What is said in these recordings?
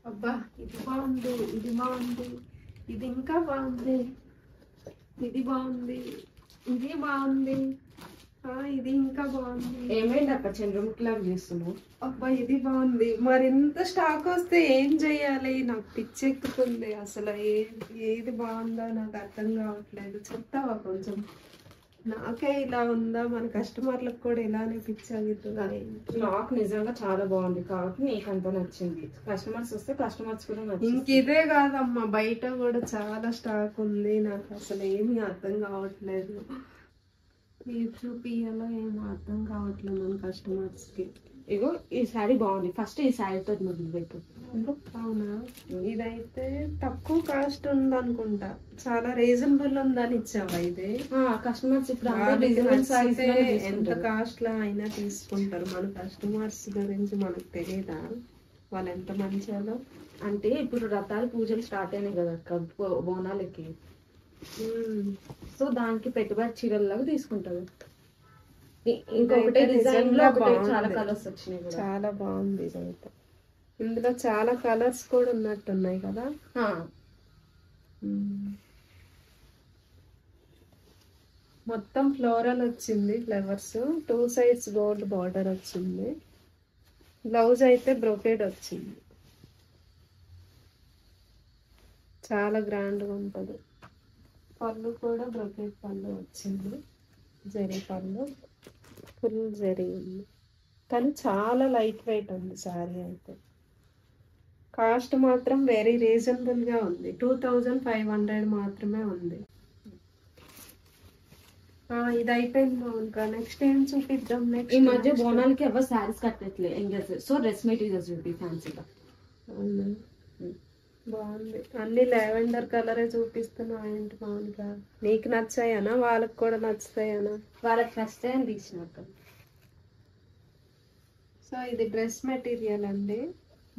అబ్బా ఇది బాగుంది, ఇది బాగుంది, ఇది ఇంకా బాగుంది, ఇది బాగుంది, ఇది బాగుంది, ఇది ఇంకా బాగుంది. ఏమైంది అక్క చంద్రముఖిలాగా చేస్తున్నావు? అబ్బా ఇది బాగుంది. మరింత స్టాక్ వస్తే ఏం చెయ్యాలి? నాకు పిచ్చెక్కుతుంది. అసలు ఏది బాగుందో నాకు అర్థం కావట్లేదు. చెప్తావా కొంచెం? నాకే ఇలా ఉందా, మన కస్టమర్లకు కూడా ఇలానే పిచ్చాగుతుందా? నాకు నిజంగా చాలా బాగుంది కాబట్టి నీకు అంత నచ్చింది. కస్టమర్స్ వస్తే కస్టమర్స్ కూడా నచ్చింది. ఇంక ఇదే కాదమ్మా, బయట కూడా చాలా స్టాక్ ఉంది. నాకు అసలు ఏమీ అర్థం కావట్లేదు. మీరు చూపియాలో ఏమో అర్థం కావట్లేదు మన కస్టమర్స్ కి. ఇగో ఈ శారీ బాగుంది, ఫస్ట్ ఈ శారీతో మొదలు పెట్టు. అవునా? ఇదైతే తక్కువ కాస్ట్ ఉందనుకుంటా, చాలా రీజనబుల్ ఉందని ఇచ్చావా? ఇది కస్టమర్స్ ఇప్పుడు ఎంత కాస్ట్ లో అయినా తీసుకుంటారు. మన కస్టమర్స్ గురించి మనకు తెలియదా వాళ్ళు ఎంత మంచిలో? అంటే ఇప్పుడు రథాలు పూజలు స్టార్ట్ అయినాయి కదా అక్క, బోనాలకి. సో దానికి పెట్టుబడి చీరల్లాగా తీసుకుంటారు. ఇంకొకటి డిజైన్ లో చాలా కలర్స్ వచ్చినాయి, చాలా బాగుంది ఇదైతే. ఇందులో చాలా కలర్స్ కూడా ఉన్నట్టున్నాయి కదా. మొత్తం ఫ్లోరల్ వచ్చింది, ఫ్లవర్స్ 2 sides గోల్డ్ బార్డర్ వచ్చింది. బ్లౌజ్ అయితే బ్రొకేడ్ వచ్చింది. చాలా గ్రాండ్గా ఉంటుంది. పళ్ళు కూడా బ్రొకేడ్ పళ్ళు వచ్చింది, జరీ పళ్ళు, ఫుల్ జరీ ఉంది. కానీ చాలా లైట్ వెయిట్ ఉంది శారీ అయితే. కాస్ట్ మాత్రం వెరీ రీజనబుల్గా ఉంది, 2500 మాత్రమే ఉంది. ఇది అయిపోయింది ఇంకా నెక్స్ట్ ఏం చూపిద్దాం? నెక్స్ట్ ఈ మధ్య బోనాలకి ఎవరు శారీస్ కట్టట్లే ఎంగేజ్, సో డ్రెస్ మెటీరియల్స్ చూపి ఫ్యాన్సీగా. అవునా? బాగుంది. అన్ని లావెండర్ కలరే చూపిస్తున్నా ఏంటి మామూలుగా? నీకు నచ్చాయనా వాళ్ళకి కూడా నచ్చుతాయనా? వాళ్ళకి నచ్చుతాయని తీసినట్టు. సో ఇది డ్రెస్ మెటీరియల్ అండి.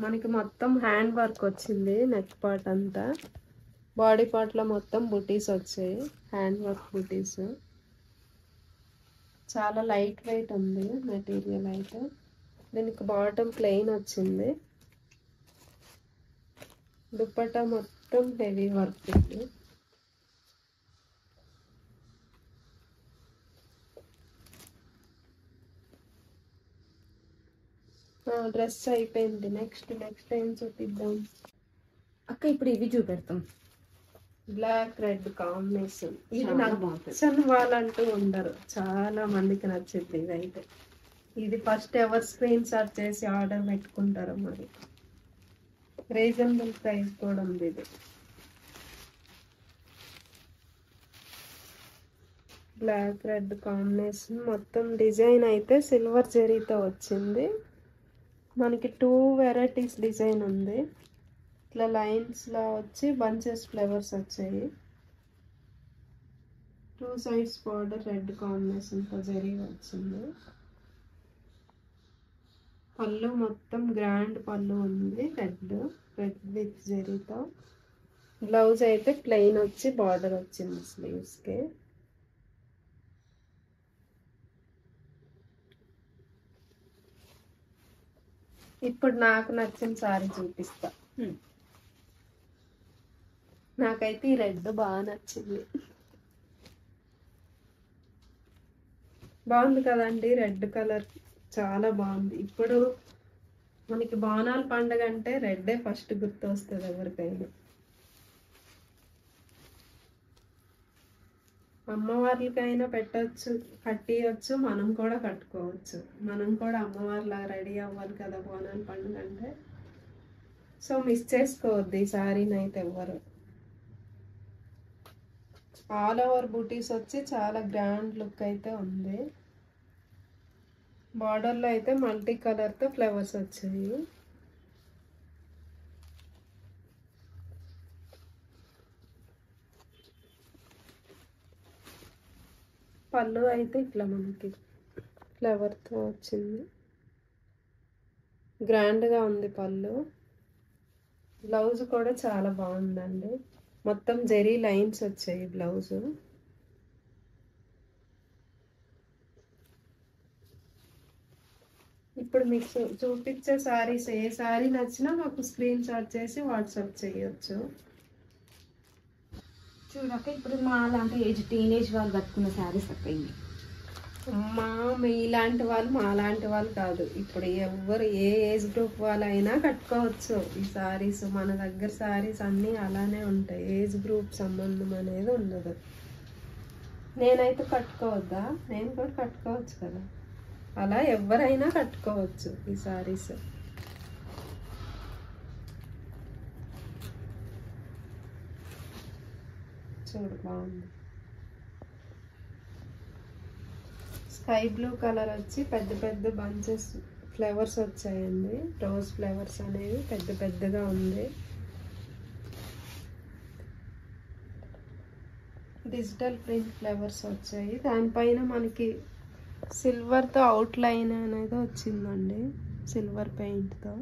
మనకి మొత్తం హ్యాండ్ వర్క్ వచ్చింది, నెక్ పార్ట్ అంతా. బాడీ పార్ట్లో మొత్తం బుటీస్ వచ్చాయి, హ్యాండ్ వర్క్ బుటీస్. చాలా లైట్ వెయిట్ ఉంది మెటీరియల్ అయితే. దీనికి బాటమ్ ప్లెయిన్ వచ్చింది. దుపట్టా మొత్తం హెవీ వర్క్ ఉంది. డ్రెస్ అయిపోయింది. నెక్స్ట్ ఏం చూపిద్దాం అక్క? ఇప్పుడు ఇవి చూపెడతాం. Black red combination. ఇది నాకు బాగుంటుంది. నచ్చని వాళ్ళంటూ ఉండరు, చాలా మందికి నచ్చింది ఇదైతే. ఇది ఫస్ట్ ఎవరు స్క్రీన్ షాట్ చేసి ఆర్డర్ పెట్టుకుంటారు. మరి రీజనబుల్ ప్రైస్ కూడా ఉంది ఇది. Black red combination. మొత్తం డిజైన్ అయితే సిల్వర్ జరీతో వచ్చింది. మనకి 2 వెరైటీస్ డిజైన్ ఉంది. ఇట్లా లైన్స్లో వచ్చి బంచెస్ ఫ్లవర్స్ వచ్చాయి. 2 sides బార్డర్ రెడ్ కాంబినేషన్తో జరీ వచ్చింది. పళ్ళు మొత్తం గ్రాండ్ పళ్ళు ఉంది, రెడ్ విత్ జరీతో. బ్లౌజ్ అయితే ప్లెయిన్ వచ్చి బార్డర్ వచ్చింది స్లీవ్స్కి. ఇప్పుడు నాకు నచ్చిన సారీ చూపిస్తా. నాకైతే ఈ రెడ్ బాగా నచ్చింది. బాగుంది కదండి, రెడ్ కలర్ చాలా బాగుంది. ఇప్పుడు మనకి బోనాల పండుగ అంటే రెడ్డే ఫస్ట్ గుర్తు వస్తుంది ఎవరికైనా. అమ్మవార్లకైనా పెట్టచ్చు, కట్టియచ్చు, మనం కూడా కట్టుకోవచ్చు. మనం కూడా అమ్మవారిలాగా రెడీ అవ్వాలి కదా బోనాల పండుగ అంటే. సో మిస్ చేసుకోవద్దు ఈ శారీని అయితే ఎవ్వరు. ఆల్ ఓవర్ బూటీస్ వచ్చి చాలా గ్రాండ్ లుక్ అయితే ఉంది. బార్డర్లో అయితే మల్టీ కలర్తో ఫ్లవర్స్ వచ్చాయి. పళ్ళు అయితే ఇట్లా మనకి ఫ్లవర్తో వచ్చింది, గ్రాండ్గా ఉంది పళ్ళు. బ్లౌజ్ కూడా చాలా బాగుందండి, మొత్తం జెరీ లైన్స్ వచ్చాయి బ్లౌజు. ఇప్పుడు మీకు చూపించే సారీస్ ఏ సారీ నచ్చినా మాకు స్క్రీన్ షాట్ చేసి వాట్సాప్ చేయొచ్చు. చూడక ఇప్పుడు మా లాంటి ఏజ్ టీనేజ్ వాళ్ళు కట్టుకున్న శారీస్ అక్క ఇవి. మీలాంటి వాళ్ళు మాలాంటి వాళ్ళు కాదు, ఇప్పుడు ఎవరు ఏ ఏజ్ గ్రూప్ వాళ్ళైనా కట్టుకోవచ్చు ఈ సారీస్. మన దగ్గర సారీస్ అన్నీ అలానే ఉంటాయి, ఏజ్ గ్రూప్ సంబంధం అనేది ఉండదు. నేనైతే కట్టుకోవద్దా? నేను కూడా కట్టుకోవచ్చు కదా, అలా ఎవరైనా కట్టుకోవచ్చు ఈ సారీస్. చూడు బాగుంది. స్కై బ్లూ కలర్ వచ్చి పెద్ద పెద్ద బంచెస్ ఫ్లవర్స్ వచ్చాయండి, రోజ్ ఫ్లవర్స్ అనేవి పెద్ద పెద్దగా ఉంది. డిజిటల్ ప్రింట్ ఫ్లవర్స్ వచ్చాయి, దానిపైన మనకి సిల్వర్తో అవుట్ లైన్ అనేది వచ్చిందండి, సిల్వర్ పెయింట్తో.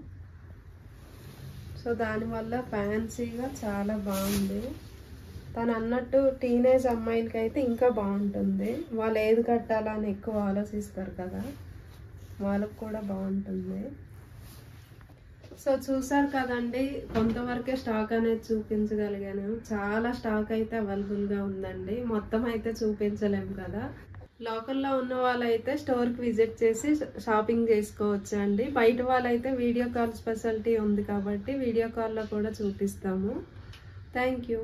సో దానివల్ల ఫ్యాన్సీగా చాలా బాగుంది. తను అన్నట్టు టీనేజ్ అమ్మాయిలకి అయితే ఇంకా బాగుంటుంది, వాళ్ళు ఏది కట్టాలని ఎక్కువ ఆలోచిస్తారు కదా, వాళ్ళకు కూడా బాగుంటుంది. సో చూసారు కదండి, కొంతవరకే స్టాక్ అనేది చూపించగలిగాను. చాలా స్టాక్ అయితే అవైలబుల్గా ఉందండి, మొత్తం అయితే చూపించలేము కదా. లోకల్లో ఉన్న వాళ్ళైతే స్టోర్కి విజిట్ చేసి షాపింగ్ చేసుకోవచ్చు అండి. బయట వాళ్ళైతే వీడియో కాల్ స్పెషాలిటీ ఉంది కాబట్టి వీడియో కాల్లో కూడా చూపిస్తాము. Thank you.